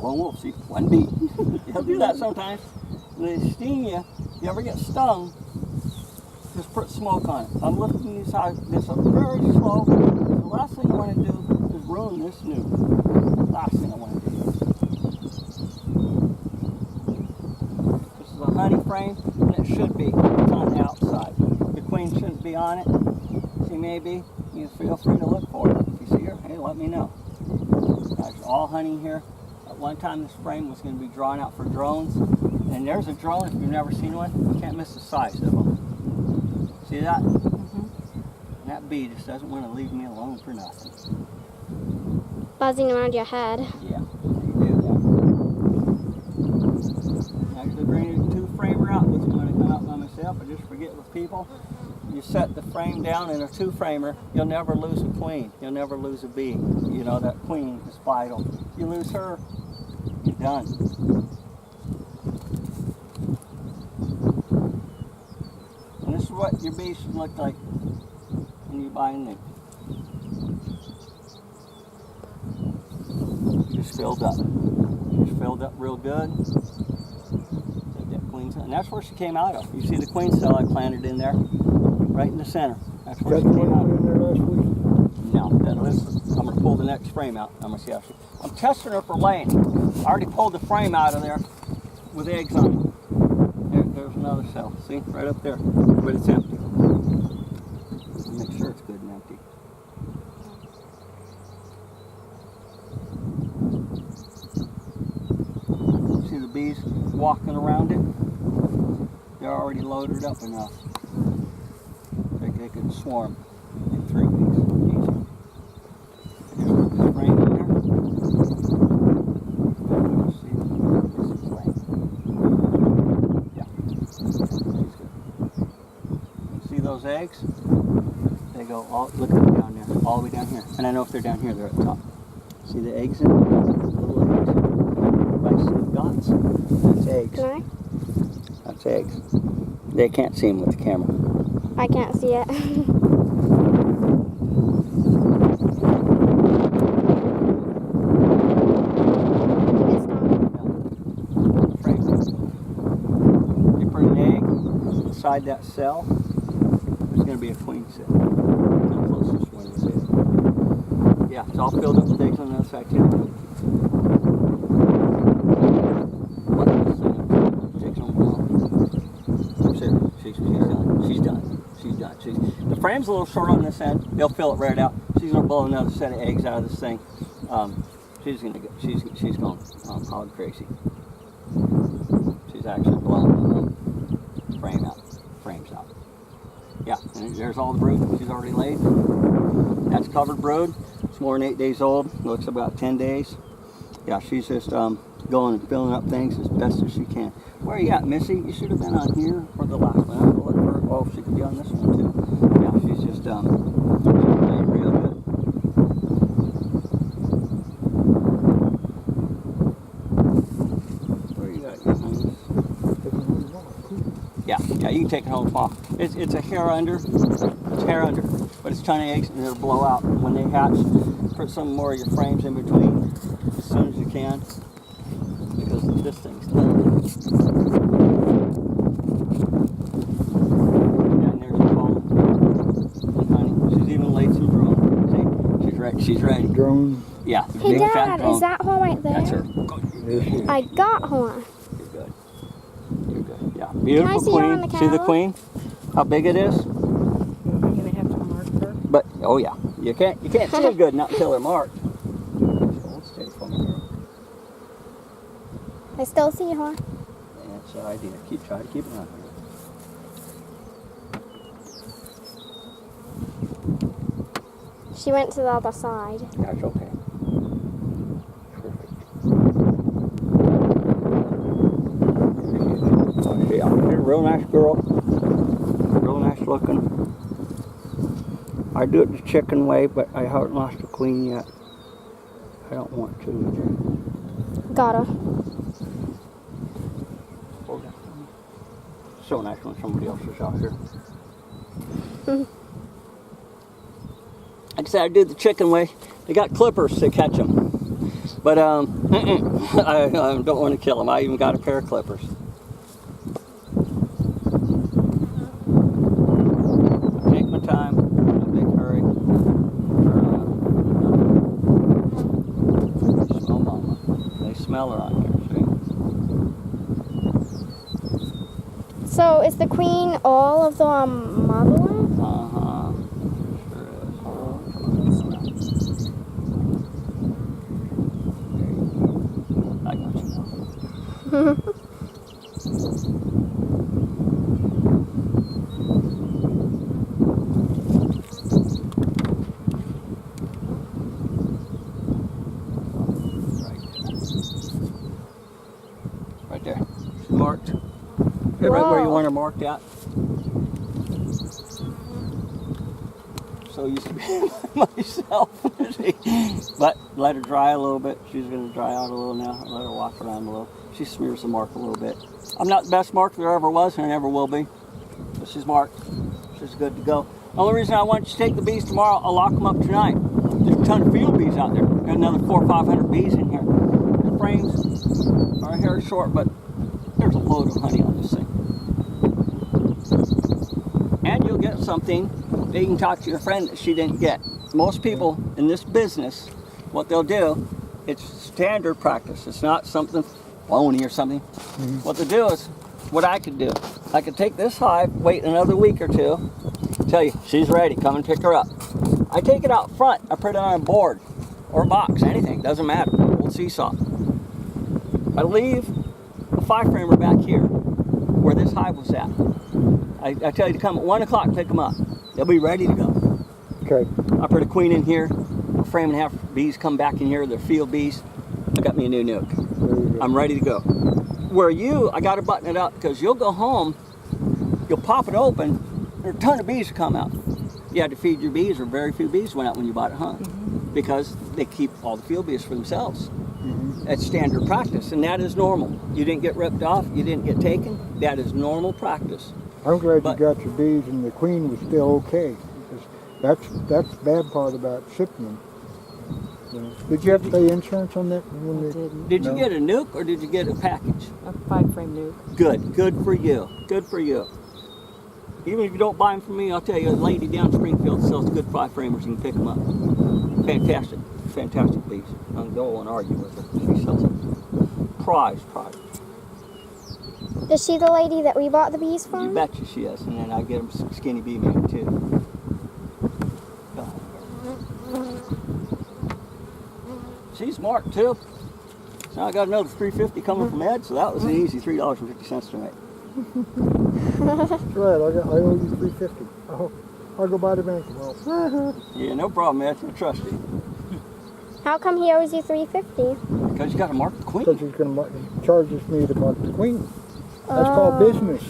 lone wolf, see, one bee. He'll do that sometimes. When they sting you, you ever get stung, just put smoke on it. I'm lifting this up very slow. The last thing I want to do is ruin this new. Last thing I want to do. This is a honey frame, and it should be. It's on the outside. The queen shouldn't be on it. She may be. You feel free to look for it. If you see her, hey, let me know. There's all honey here. At one time, this frame was going to be drawn out for drones. And there's a drone, if you've never seen one, you can't miss the size of them. See that? And that bee just doesn't want to leave me alone for nothing. Buzzing around your head. Yeah, they do that. Actually, bringing a two-framer out, which I'm going to come out by myself. I just forget with people. You set the frame down in a two-framer, you'll never lose a queen. You'll never lose a bee. You know, that queen is vital. You lose her, you're done. And this is what your bee should look like when you buy a new. Just filled up. Just filled up real good. That queen cell. And that's where she came out of. You see the queen cell I planted in there? Right in the center. That's where she came out of. In there last week? No, I'm going to pull the next frame out. I'm going to see how she... I'm testing her for laying. I already pulled the frame out of there with eggs on it. There's another cell. See? Right up there. But it's empty. Make sure it's good and empty. See the bees walking around it? They're already loaded up enough. They could swarm in 3 weeks. Easy. Just put the frame in there. See, this is frame. Yeah. See those eggs? They go all, look at them down there, all the way down here. And I know if they're down here, they're at the top. See the eggs in there? Little eggs. Everybody see the dots? That's eggs. Can I? That's eggs. They can't see them with the camera. I can't see it. You put an egg inside that cell, there's going to be a queen cell. The closest one is it. Yeah, it's all filled up with eggs on the other side too. The frame's a little short on this end. They'll fill it right out. She's gonna blow another set of eggs out of this thing. She's going hog crazy. She's actually blowing the frames out. Yeah, and there's all the brood she's already laid. That's covered brood. It's more than 8 days old. Looks about 10 days. Yeah, she's just going and filling up things as best as she can. Where are you at, Missy? You should have been on here for the last one. I'm gonna look for her. Oh, she could be on this one too. Yeah, she's just she's playing real good. Where you at, you honey? Yeah, you can take it home tomorrow. It's a hair under. It's hair under, but it's a ton of eggs, and it'll blow out when they hatch. Put some more of your frames in between as soon as you can, because this thing's done. And there's a bone. And honey, she's even laid some drone. See, she's ready. She's ready. Drone? Yeah. Hey, big fat Dad, drone. is that one right there? That's her. I got one. You're good. You're good. Yeah. Beautiful see her on queen. the See the cow? queen? How big it is? You're gonna have to mark her. But oh yeah, you can't see it good not until they're marked. Hold steady for me, girl. I still see her. That's the idea. Try to keep it on here. She went to the other side. That's okay. Perfect. Oh, yeah, you're a real nice girl. Real nice looking. I do it the chicken way, but I haven't lost a queen yet. I don't want to. Got her. Hold that. So nice when somebody else is out here. Like I said, I do it the chicken way. They got clippers to catch them. But I don't want to kill them. I even got a pair of clippers. Take my time, no big hurry. Smell mama. They smell her on here, see? So is the queen all of the mother one? Uh-huh. Sure is. Oh, come on. There you go. I got you now. Right there. She's marked. Okay, right where you Whoa. want her marked at. So used to be myself. But let her dry a little bit. She's going to dry out a little now. Let her walk around a little. She smears the mark a little bit. I'm not the best mark there ever was and never will be. But she's marked. She's good to go. The only reason I want you to take the bees tomorrow, I'll lock them up tonight. There's a ton of field bees out there. Got another 400 or 500 bees in here. The frames are hair short, but there's a load of honey on this thing. And you'll get something that you can talk to your friend that she didn't get. Most people in this business, what they'll do, it's standard practice. It's not something phony or something. What they'll do is, what I could do, I could take this hive, wait another week or two, tell you, she's ready, come and pick her up. I take it out front, I put it on a board or a box, anything, doesn't matter, old seesaw. I leave a 5-framer back here, where this hive was at. I tell you to come at 1 o'clock and pick them up. They'll be ready to go. Okay. I put a queen in here, a frame and a half bees come back in here, they're field bees. I got me a new nuke. There you go. I'm ready to go. Where you, I got to button it up because you'll go home, you'll pop it open, there's a ton of bees to come out. You had to feed your bees, or very few bees went out when you bought it home, because they keep all the field bees for themselves. That's standard practice, and that is normal. You didn't get ripped off, you didn't get taken, that is normal practice. I'm glad But- you got your bees and the queen was still okay. Because that's the bad part about shipping them. You know. Did you have to pay insurance on that? When I they- didn't. Did you No. get a nuke or did you get a package? A 5-frame nuke. Good, good for you, good for you. Even if you don't buy them from me, I'll tell you, a lady down in Springfield sells good 5-framers, you can pick them up. Fantastic, fantastic bees. I don't want to argue with her, she sells them. Prize. Is she the lady that we bought the bees You from? betcha she is, and then I get them skinny bee man too. She's marked too. Now I got another $3.50 coming from Ed, so that was an easy $3.50 to make. That's right. I owe you $3.50. I'll go by the bank tomorrow. Yeah, no problem, Ed. I trust you. How come he owes you $3.50? Because you got to mark the queen. Because he's going to charges me to mark the queen. That's called business.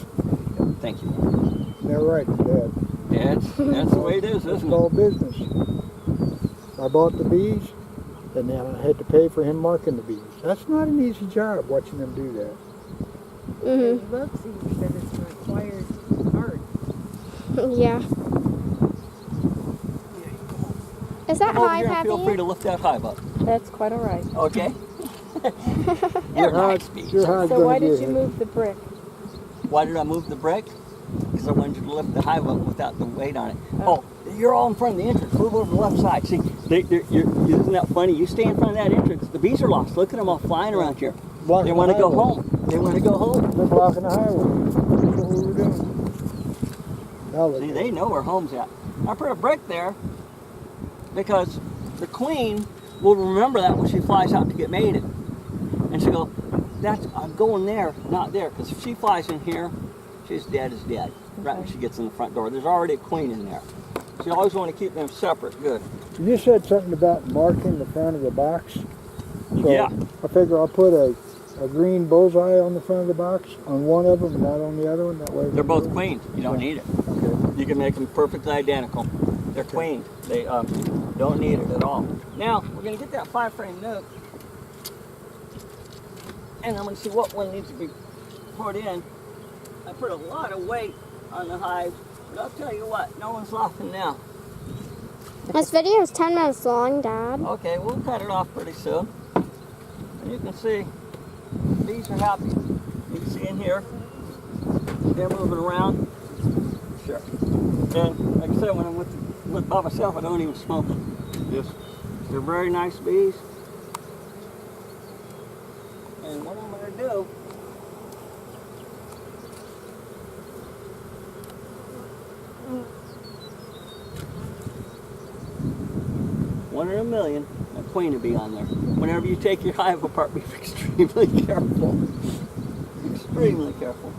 Thank you. Isn't that right, Dad? Yeah, that's the way it is, It's isn't it? called business. I bought the bees, and then I had to pay for him marking the bees. That's not an easy job, watching them do that. It looks easy, but it's required art. Yeah. Is that Come over hive here and happy? feel free to lift that hive up. That's quite all right. Okay? They're nice bees. Your hive's So gonna why did get you hit. move the brick? Why did I move the brick? Because I wanted you to lift the hive up without the weight on it. Oh, you're all in front of the entrance. Move over to the left side. See, isn't that funny? You stay in front of that entrance. The bees are lost. Look at them all flying around here. Blocking They want to the go highway. home. They want to go home. They're blocking the highway. That's what we were doing. Now See, they know where home's at. I put a brick there because the queen will remember that when she flies out to get mated. And she'll go, I'm going there, not there. Because if she flies in here, she's dead as dead. Right when she gets in the front door. There's already a queen in there. So you always want to keep them separate. Good. You said something about marking the front of the box. So Yeah. I figure I'll put a green bullseye on the front of the box on one of them, not on the other one. That way They're both queened. You don't need it. Okay. You can make them perfectly identical. They're queened. They don't need it at all. Now, we're going to get that 5-frame nuke. And I'm going to see what one needs to be put in. I put a lot of weight on the hive. But I'll tell you what, no one's laughing now. This video is 10 minutes long, Dad. Okay, we'll cut it off pretty soon. And you can see, bees are happy. You can see in here, they're moving around. Sure. And like I said, when I'm with by myself, I don't even smoke them. They're very nice bees. And what I'm going to do, one in a million, a queen will be on there. Whenever you take your hive apart, be extremely careful. Extremely careful.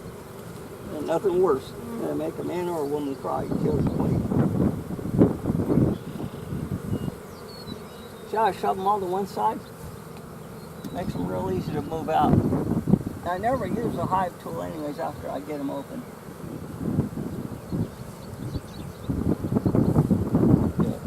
And nothing worse than make a man or a woman cry and kill the queen. See how I shove them all to one side? Makes them real easy to move out. I never use a hive tool anyways after I get them open. Good.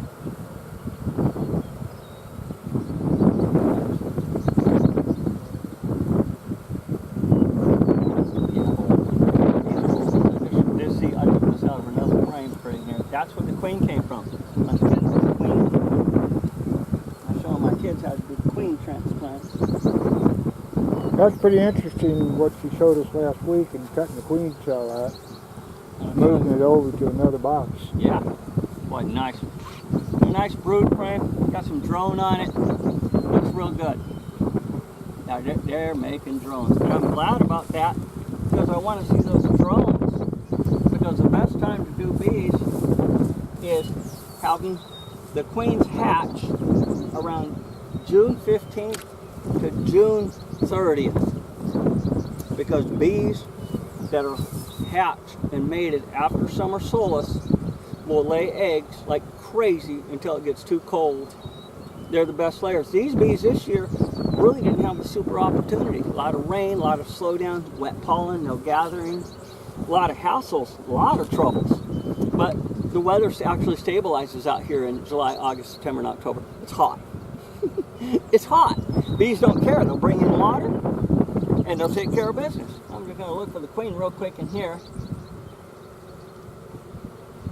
This, see, I took this out of another frame for in here. That's where the queen came from. That's the queen. I'm showing my kids how to do queen transplants. That's pretty interesting what you showed us last week and cutting the queen cell out, moving it over to another box. Yeah, boy, nice. A nice brood frame. Got some drone on it. Looks real good. Now they're making drones, and I'm glad about that because I want to see those drones. Because the best time to do bees is having the queens hatch around June 15th to June 30th. Because bees that are hatched and mated after summer solstice will lay eggs like crazy until it gets too cold. They're the best layers. These bees this year really didn't have a super opportunity. A lot of rain, a lot of slowdown, wet pollen, no gathering, a lot of hassles, a lot of troubles. But the weather actually stabilizes out here in July, August, September, and October. It's hot. It's hot. Bees don't care. They'll bring in water and they'll take care of business. I'm just going to look for the queen real quick in here.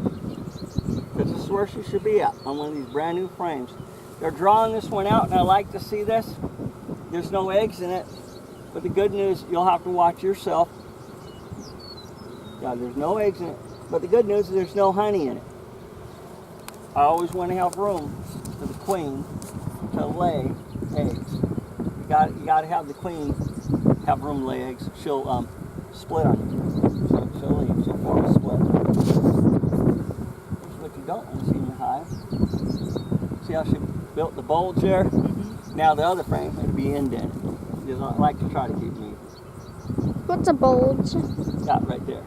Because this is where she should be at on one of these brand new frames. They're drawing this one out and I like to see this. There's no eggs in it. But the good news, you'll have to watch yourself. Yeah, there's no eggs in it. But the good news is there's no honey in it. I always want to have room for the queen to lay eggs. You got to have the queen have room to lay eggs. She'll split on you. She'll leave. She'll form a split. Here's what you don't want to see in your hive. See how she built the bulge there? Mm-hmm. Now the other frame would be indented. Because I like to try to keep me. What's a bulge? Yeah, right there.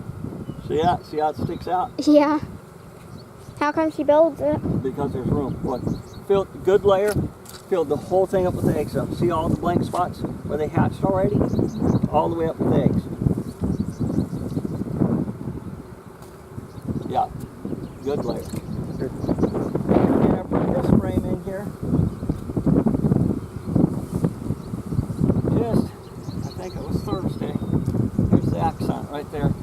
See that? See how it sticks out? Yeah. How come she builds it? Because there's room. Look, filled good layer, filled the whole thing up with eggs up. See all the blank spots where they hatched already? All the way up with eggs. Yeah, good layer. Then I put this frame in here. Just, I think it was Thursday. Here's the accent right there.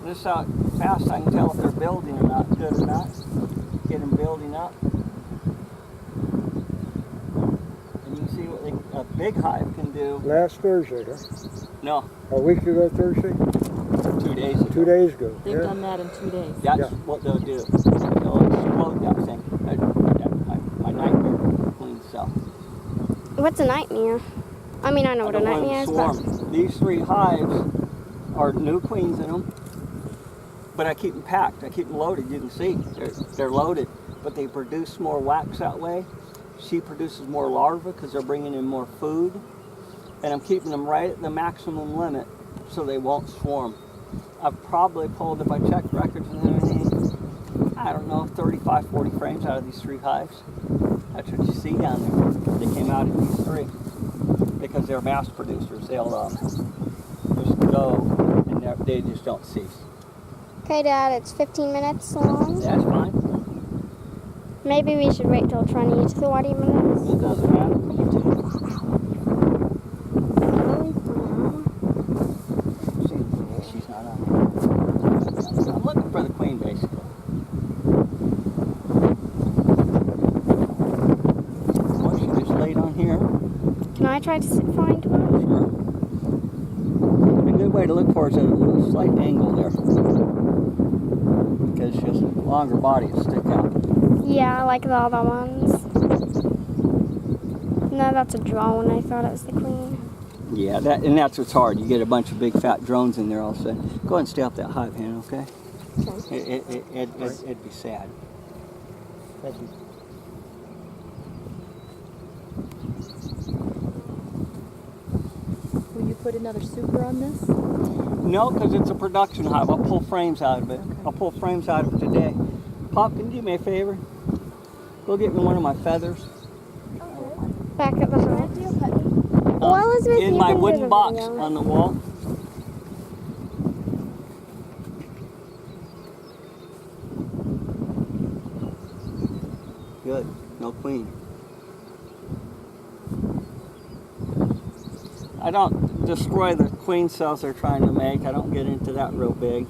This is how fast I can tell if they're building or not, good or not. Get them building up. And you can see what a big hive can do. Last Thursday, huh? No, A week ago Thursday? 2 days ago. 2 days ago. They've Yeah. done that in 2 days. That's Yeah. what they'll do. They'll explode that thing. My nightmare queen cell. What's a nightmare? I mean, I know what a don't want nightmare them is, to but swarm. These 3 hives are new queens in them. But I keep them packed. I keep them loaded. You can see they're loaded. But they produce more wax that way. She produces more larvae because they're bringing in more food. And I'm keeping them right at the maximum limit so they won't swarm. I've probably pulled, if I check records and everything, I don't know, 35, 40 frames out of these 3 hives. That's what you see down there. They came out of these 3 because they're mass producers. They'll just go and they just don't cease. okay, Dad, it's 15 minutes long. That's fine. Maybe we should wait till 20 to 40 minutes. It doesn't matter. You too. See, she's not on. I'm looking for the queen, basically. Well, she just laid on here. Can I try to find one? Sure. A good way to look for it is at a slight angle there. Because she has a longer body to stick out. Yeah, like the other ones. No, that's a drone. I thought it was the queen. Yeah, that's what's hard. You get a bunch of big fat drones in there all of a sudden. Go ahead and stay off that hive, Hannah, okay? Okay. It'd be sad. Thank you. Will you put another super on this? No, because it's a production hive. I'll pull frames out of it. Okay. I'll pull frames out of it today. Pop, can you do me a favor? Go get me one of my feathers. Back at the house. Well, Elizabeth, in you my can do wooden the box video. on the wall. Good. No queen. I don't destroy the queen cells they're trying to make. I don't get into that real big.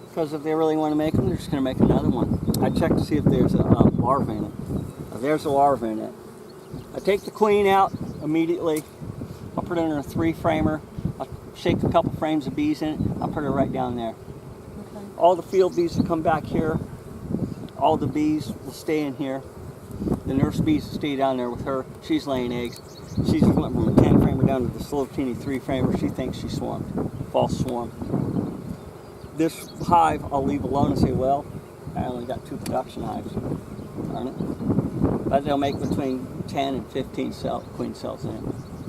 Because if they really want to make them, they're just going to make another one. I check to see if there's a larva in it. There's a larva in it. I take the queen out immediately. I'll put it in a 3-framer. I'll shake a couple frames of bees in it. I'll put her right down there. Okay. All the field bees will come back here. All the bees will stay in here. The nurse bees will stay down there with her. She's laying eggs. She's went from a 10-framer down to this little teeny 3-framer. She thinks she swarmed. False swarm. This hive I'll leave alone and say, well, I only got 2 production hives. Darn it. But they'll make between 10 and 15 queen cells in it.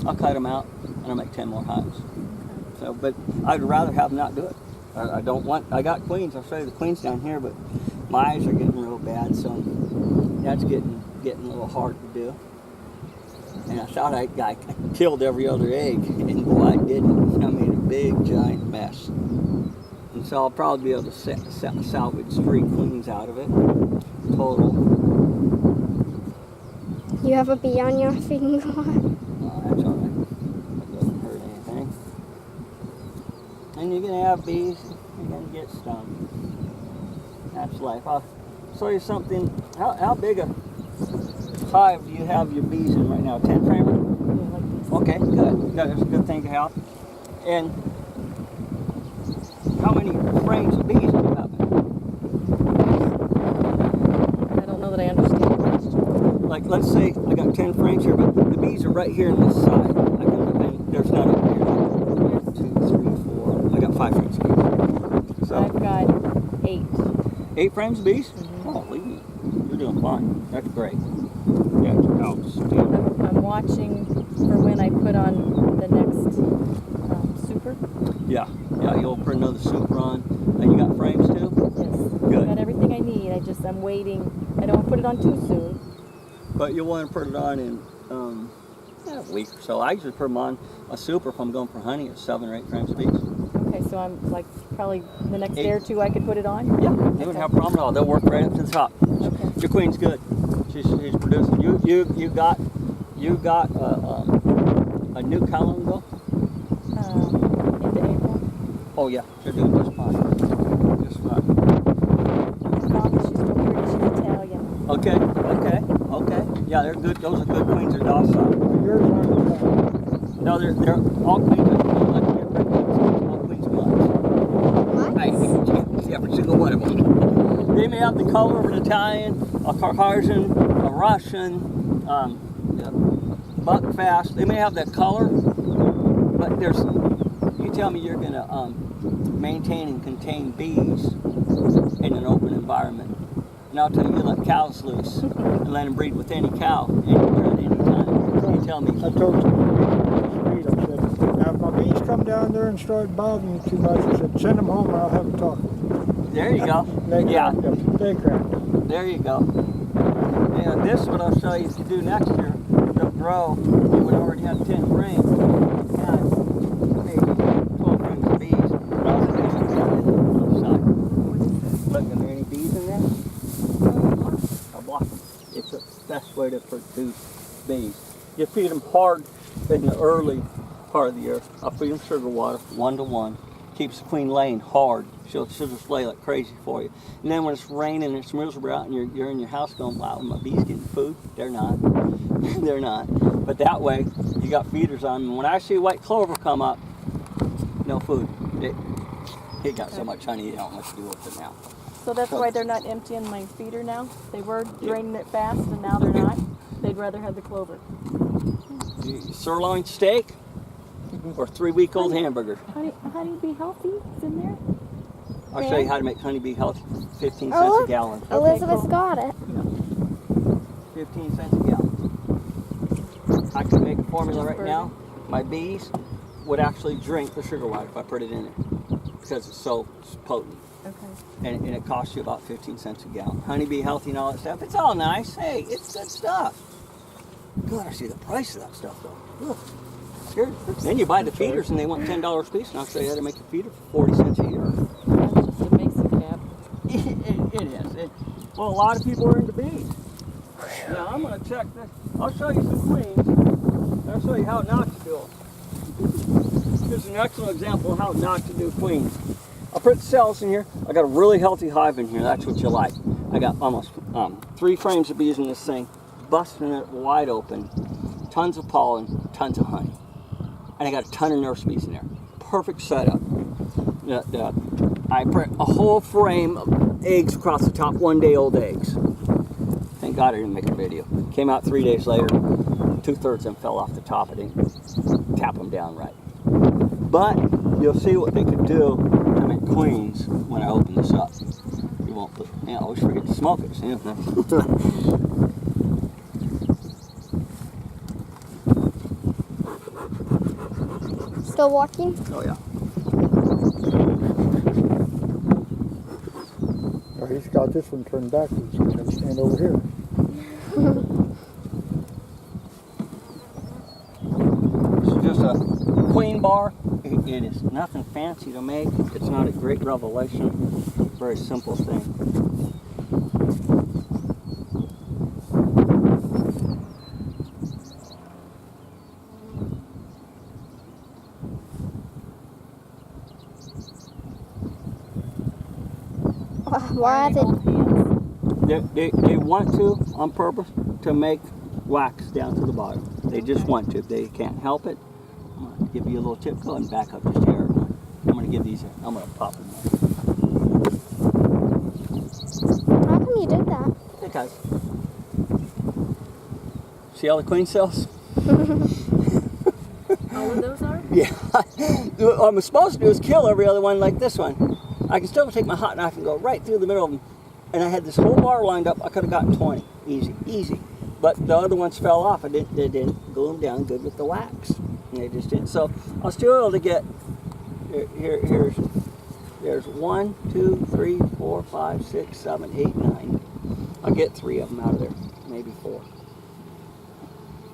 I'll cut them out and I'll make 10 more hives. So, but I'd rather have them not do it. I don't want, I got queens, I'll show you the queens down here, but my eyes are getting real bad, so that's getting a little hard to do. And I thought I killed every other egg, and boy, I didn't. I made a big, giant mess. And so I'll probably be able to salvage 3 queens out of it, total. You have a bee on your finger. That's all right. It doesn't hurt anything. And you're gonna have bees, you're gonna get stung. That's life. I'll show you something. How big a hive do you have your bees in right now? 10-framer? Yeah, like this. Okay, good. That's a good thing to have. And how many frames of bees do you have? I don't know that I understand the question. Like, let's say I got 10 frames here, but the bees are right here on this side. There's none over here. 1, 2, 3, 4. I got 5 frames of bees. So I've got 8. 8 frames of bees? Mhm. Holy, you're doing fine. That's great. That's outstanding. I'm watching for when I put on the next super. Yeah, you'll put another super on. And you got frames too? Yes. Good. I've got everything I need. I'm waiting. I don't want to put it on too soon. But you'll want to put it on in a week or so. I usually put them on a super if I'm going for honey at 7 or 8 frames of bees. Okay, so I'm like probably the next 8. day or 2 I could put it on? Yeah, they wouldn't have a problem at all. They'll work right up to the top. Okay. Your queen's good. She's producing. You got a new how long ago? Into April. Oh yeah, you're doing just fine. Just fine. Mom, she's real pretty. She's Italian. Okay. Yeah, they're good. Those are good queens. They're docile. Yours aren't No, they're all queens are like they're red queens. All queens are I hate every single one of them. They may have the color of an Italian, a Caucasian, a Russian, buckfast. They may have that color, but there's. You tell me you're going to maintain and contain bees in an open environment, and I'll tell you, you let cows loose and let them breed with any cow anywhere at any time. You tell me. I told Reed, I said, now if my bees come down there and start bothering you too much, I said, send them home and I'll have a talk. There you go. They Yeah. cracked up. They cracked up. There you go. And this what I'll show you if you do next year. They'll grow. You would already have 10 frames. And maybe 12 frames of bees. But I'll do something on the side. Look, are there any bees in there? I'll block them. It's the best way to produce bees. You feed them hard in the early part of the year. I'll feed them sugar water, 1 to 1. Keeps the queen laying hard. She'll just lay like crazy for you. And then when it's raining and it's miserable out and you're in your house going, wow, my bees getting food? They're not. They're not. But that way, you got feeders on them. When I see white clover come up, no food. It got so much honey, you don't know what to do with it now. So that's why they're not emptying my feeder now? They were draining it fast and now they're not? They'd rather have the clover. Sirloin steak or 3-week-old hamburger. Honeybee Healthy is in there? I'll show you how to make honeybee healthy. 15 cents a gallon. Elizabeth's cool. got it. 15 cents a gallon. I can make a formula right now. My bees would actually drink the sugar water if I put it in it because it's so potent. Okay. And it costs you about 15 cents a gallon. Honeybee healthy and all that stuff. It's all nice. Hey, it's good stuff. God, I see the price of that stuff though. Ugh. Scared. Then you buy the feeders and they want $10 a piece, and I'll show you how to make a feeder for 40 cents a year. That's just a basic cap. It is. Well, a lot of people are into bees. Now I'm going to check this. I'll show you some queens. I'll show you how not to do them. Here's an excellent example of how not to do queens. I'll put cells in here. I got a really healthy hive in here. That's what you like. I got almost 3 frames of bees in this thing, busting it wide open. Tons of pollen, tons of honey. And I got a ton of nurse bees in there. Perfect setup. I put a whole frame of eggs across the top, 1-day-old eggs. Thank God I didn't make a video. Came out 3 days later, 2/3 of them fell off the top. I didn't tap them down right. But you'll see what they could do to make queens when I open this up. You won't put, I always forget to smoke it. See? Still walking? Oh yeah. Oh, he's got this one turned backwards. He's going to stand over here. This is just a queen bar. It is nothing fancy to make. It's not a great revelation. Very simple thing. Why is it? They want to on purpose to make wax down to the bottom. They just want to. They can't help it. I'm going to give you a little tip. Go ahead and back up just here. I'm going to give these. I'm going to pop them. How come you did that? Because see all the queen cells? All of those are? Yeah. What I'm supposed to do is kill every other one like this one. I can still take my hot knife and go right through the middle of them. And I had this whole bar lined up. I could have gotten 20. Easy, easy. But the other ones fell off. They didn't glue them down good with the wax. And they just didn't. So I was still able to get, there's 1, 2, 3, 4, 5, 6, 7, 8, 9. I'll get 3 of them out of there, maybe 4.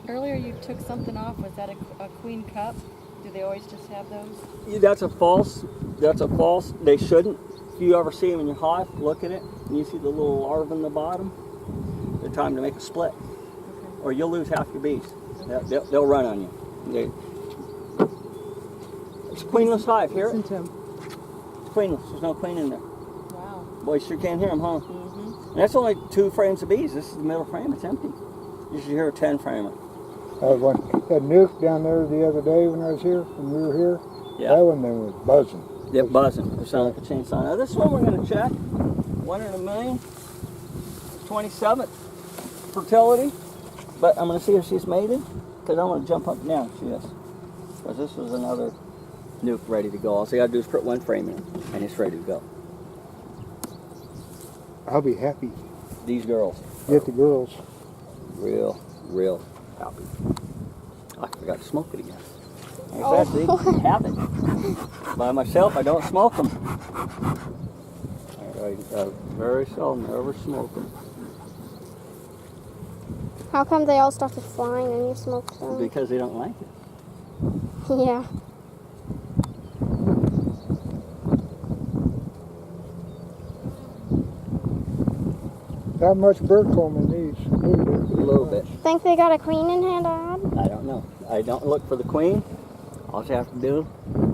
Earlier you took something off. Was that a queen cup? Do they always just have those? Yeah, that's a false. That's a false. They shouldn't. If you ever see them in your hive, look at it, and you see the little larva in the bottom, they're trying to make a split. Okay. Or you'll lose half your bees. They'll run on you. It's a queenless hive. Hear it? Listen to him. It's queenless. There's no queen in there. Wow. Boy, you sure can't hear them, huh? Mm-hmm. And that's only 2 frames of bees. This is the middle frame. It's empty. You should hear a 10 framer. That nuke down there the other day when I was here, when we were here, Yeah. that one then was buzzing. Yep, buzzing. They sound like a chainsaw. Now this one we're going to check. 1 in a million. 27th fertility. But I'm going to see if she's mated. Because I want to jump up now. She is. Because this was another nuke ready to go. All you got to do is put 1 frame in. And it's ready to go. I'll be happy. These girls. Get the girls. Real happy. I forgot to smoke it again. Like Oh. that, see? Habit. By myself, I don't smoke them. I very seldom ever smoke them. How come they all started flying and you smoked them? Because they don't like it. Yeah. How much bird comb in these? A little bit. Think they got a queen in here, Dad? I don't know. I don't look for the queen. All you have to do,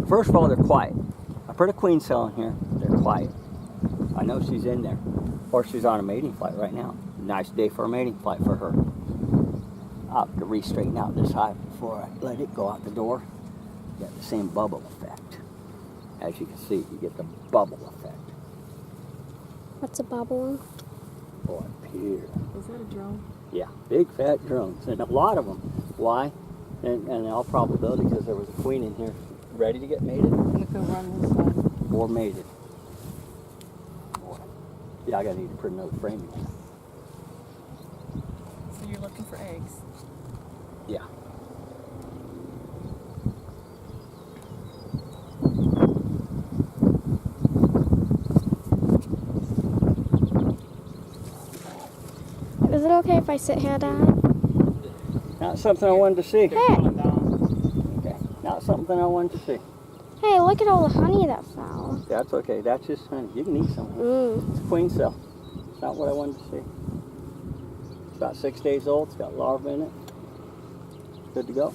first of all, they're quiet. I put a queen cell in here. They're quiet. I know she's in there. Or she's on a mating flight right now. Nice day for a mating flight for her. I'll have to re-straighten out this hive before I let it go out the door. You got the same bubble effect. As you can see, you get the bubble effect. What's a bubble? Oh, up here. Is that a drone? Yeah, big fat drones, and a lot of them. Why? And in all probability, because there was a queen in here ready to get mated You could run this side. or mated. Boy. Yeah, I gotta need to put another frame in. So you're looking for eggs. Yeah. Is it okay if I sit here, Dad? Not something I wanted to see. Hey. Okay. Not something I wanted to see. Hey, look at all the honey that fell. That's okay. That's just honey. You can eat some. Mmm. It's a queen cell. It's not what I wanted to see. It's about 6 days old. It's got larvae in it. Good to go.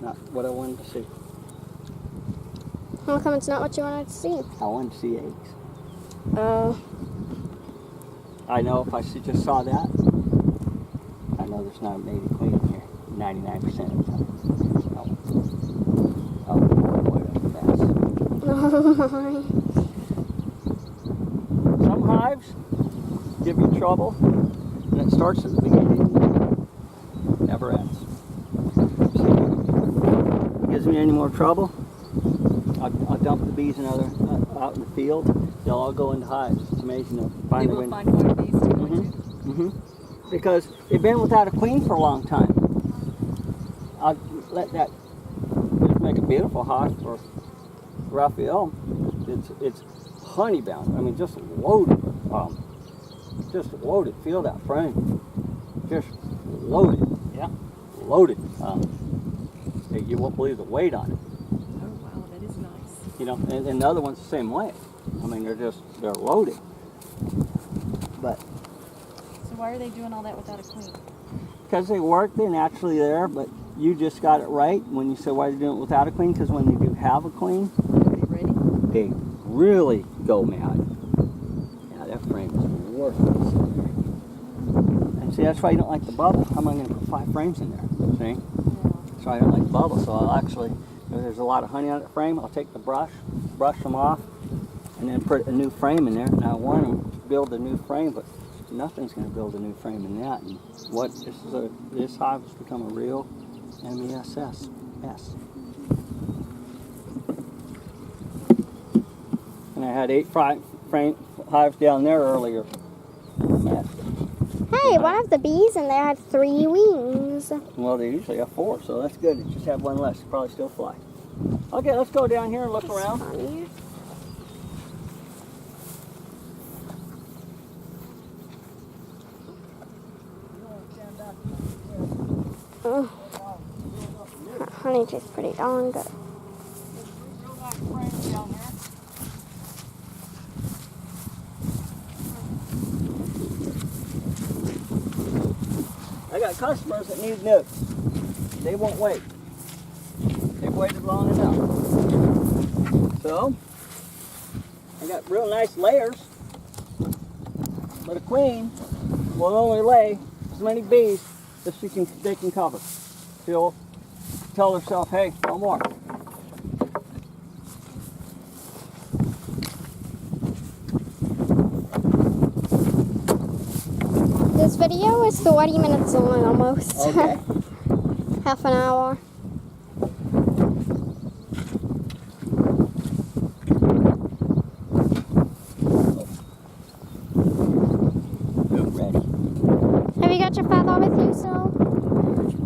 Not what I wanted to see. How come it's not what you wanted to see? I wanted to see eggs. Oh. I know if I just saw that, I know there's not a mated queen in here 99% of the time. Oh, boy, what a mess. Oh my. Some hives give you trouble, and it starts at the beginning. Never ends. Gives me any more trouble, I'll dump the bees out in the field. They'll all go into hives. It's amazing. They'll You find will when. find one of these to go to. Because they've been without a queen for a long time. I'll let that just make a beautiful hive for Raphael. It's honey bound. I mean, just loaded. Just loaded. Feel that frame. Just loaded. Yeah, loaded. You won't believe the weight on it. Oh wow, that is nice. You know, and the other one's the same way. I mean, they're loaded. But So why are they doing all that without a queen? because they work, they're naturally there. But you just got it right when you said why they're doing it without a queen. Because when they do have a queen, Are you ready? they really go mad. Yeah, that frame is worthless. And see, that's why you don't like the bubble. How am I going to put 5 frames in there? See? That's why I don't like the bubble. So I'll actually, if there's a lot of honey on that frame, I'll take the brush them off, and then put a new frame in there. And I want them to build a new frame, but nothing's going to build a new frame in that. And what this hive has become a real mess. And I had 8 frame hives down there earlier. Mess. Hey, one of the bees in there had 3 wings. Well, they usually have 4, so that's good. It just had 1 less. It'll probably still fly. Okay, let's go down here and look around. Funny. Oh. Honey tastes pretty darn good. I got customers that need nukes. They won't wait. They've waited long enough. So, I got real nice layers, but a queen will only lay as many bees as they can cover. She'll tell herself, hey, no more. This video is 40 minutes long almost. Okay. Half an hour. Good, ready. Have you got your feather with you still?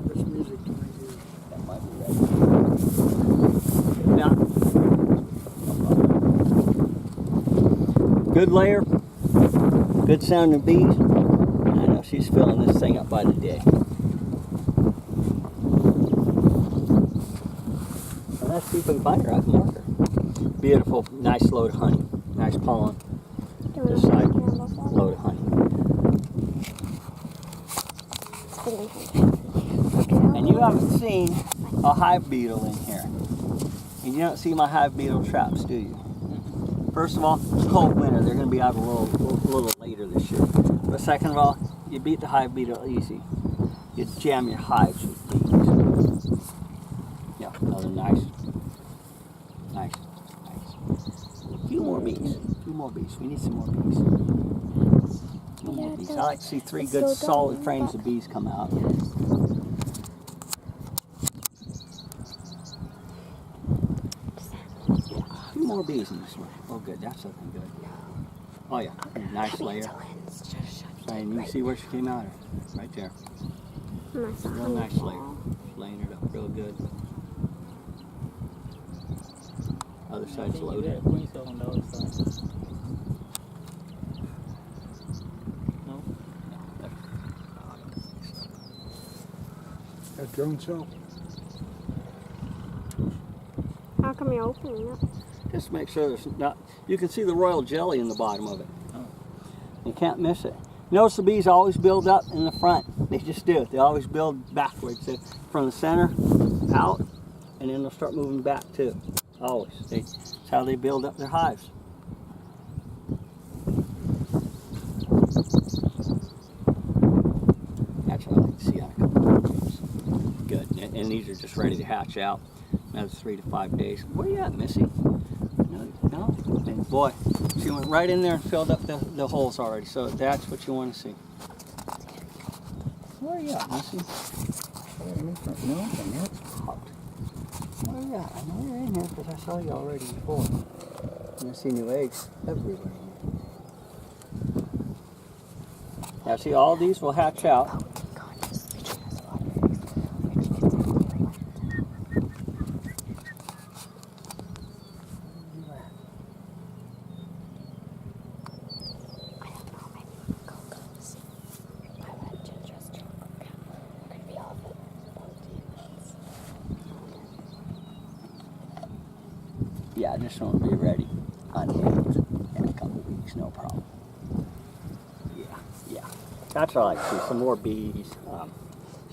This music right here. That might be ready. Now, good layer, good sounding bees. I know she's filling this thing up by the day. Well, let's see if we can find her. I can mark her. Beautiful, nice load of honey, nice pollen. This side, load of honey. And you haven't seen a hive beetle in here. And you don't see my hive beetle traps, do you? First of all, it's cold winter. They're going to be out a little later this year. But second of all, you beat the hive beetle easy. You jam your hives with bees. Yeah, another nice. A few more bees. We need some more bees. No more Yeah, bees. it I like to see 3 It's good so solid dumb, frames but- of bees come out. A few more bees in this one. Oh, good. That's looking good. Oh, yeah. Nice layer. And you can see where she came out of. Right there. Real nice layer. Laying it up real good. Other side's loaded. Queen cell on the other side. No? That drone cell. How come you're opening it? Just make sure there's not. You can see the royal jelly in the bottom of it. Oh. You can't miss it. Notice the bees always build up in the front. They just do. They always build backwards. From the center out, and then they'll start moving back too. Always. That's how they build up their hives. That's what I like to see on a couple of bees. Good. And these are just ready to hatch out. Another 3 to 5 days. Where you at, Missy? No? And boy, she went right in there and filled up the holes already. So that's what you want to see. Where you at, Missy? No, and it's hot. Where you at? I know you're in here because I saw you already before. And I see new eggs everywhere. Now see, all these will hatch out. Yeah, this one will be ready unhinged in a couple weeks, no problem. Yeah. That's what I like to see. Some more bees,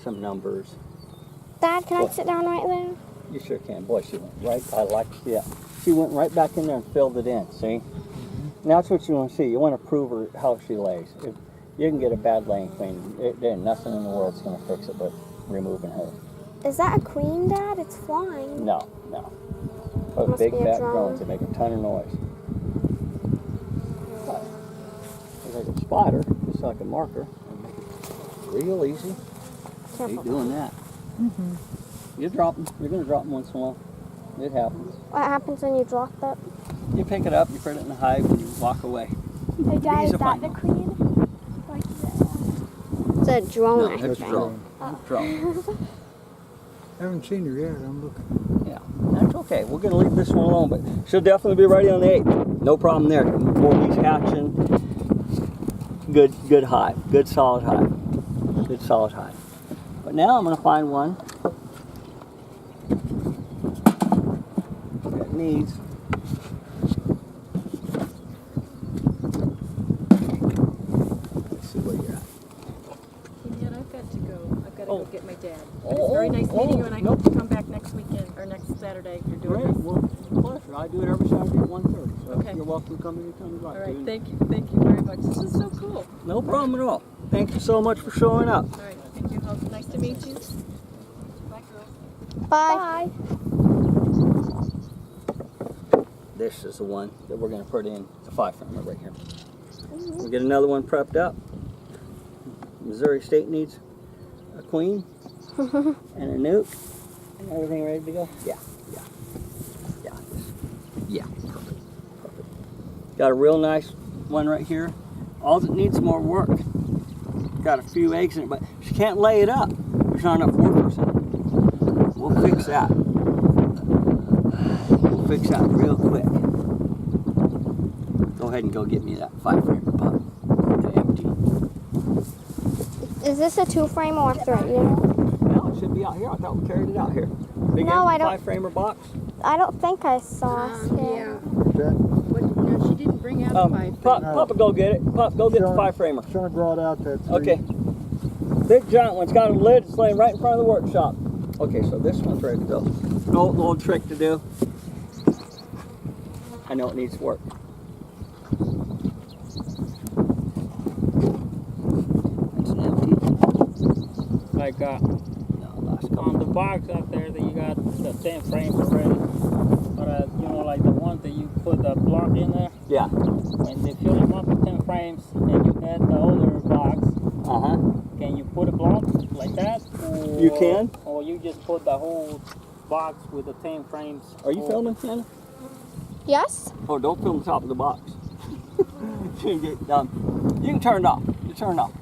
some numbers. Dad, can I sit down right there? You sure can. Boy, she went right, I like to see that. She went right back in there and filled it in, see? And that's what you want to see. You want to prove her how she lays. If you can get a bad laying queen, there's nothing in the world's going to fix it but removing her. Is that a queen, Dad? It's flying. No. Those Must big be a fat drone. drones, they make a ton of noise. It's like a spotter, just like a marker. And make it real easy. Careful. Keep doing that. You drop them. You're going to drop them once in a while. It happens. What happens when you drop it? You pick it up, you put it in the hive, and you walk away. Hey, Dad, Bees is are that fine. the queen? It's a drone, No, I it's think. drone. Drone. Haven't seen her yet. I'm looking. Yeah, that's okay. We're going to leave this one alone, but she'll definitely be ready on the 8th. No problem there. More bees hatching. Good hive. Good solid hive. Good solid hive. But now I'm going to find one that needs let's see where you're at. And yet I've got to go. I've got to go get my dad. Oh, It's very nice oh, meeting you, and I nope. hope you come back next weekend or next Saturday. You're doing Great. this. Well, pleasure. I do it every Saturday at 1:30. So Okay. you're welcome to come anytime you'd like All right, to. thank you very much. This is so cool. No problem at all. Thank you so much for showing up. All right, thank you. Nice to meet you. Bye, girls. Bye. This is the one that we're going to put in the 5-framer right here. We'll get another one prepped up. Missouri State needs a queen and a nuke and everything ready to go. Yeah. Perfect. Got a real nice one right here. All it needs more work. Got a few eggs in it, but she can't lay it up. There's not enough workers in it. We'll fix that. We'll fix that real quick. Go ahead and go get me that 5-framer pup. The empty. Is this a 2-frame or a 3? No, it should be out here. I thought we carried it out here. Big No, I empty don't- 5-framer box. I don't think I saw it. Yeah. That, What, no, she didn't bring out the 5 Papa, go get it. Pop, go get the 5-framer. Sean brought out that 3. Okay. Big giant one's got a lid. It's laying right in front of the workshop. Okay, so this one's ready to go. An old trick to do. I know it needs work. It's an empty. like No, last on couple. the box out there that you got the 10 frames already. But you know, like the ones that you put the block in there, Yeah. when they fill them up with 10 frames and you add the other box, can you put a block like that? Or, You can. Or you just put the whole box with the 10 frames. Are you or- filming, Shannon? Yes? Oh, don't film the top of the box. You can turn it off. You turn it off.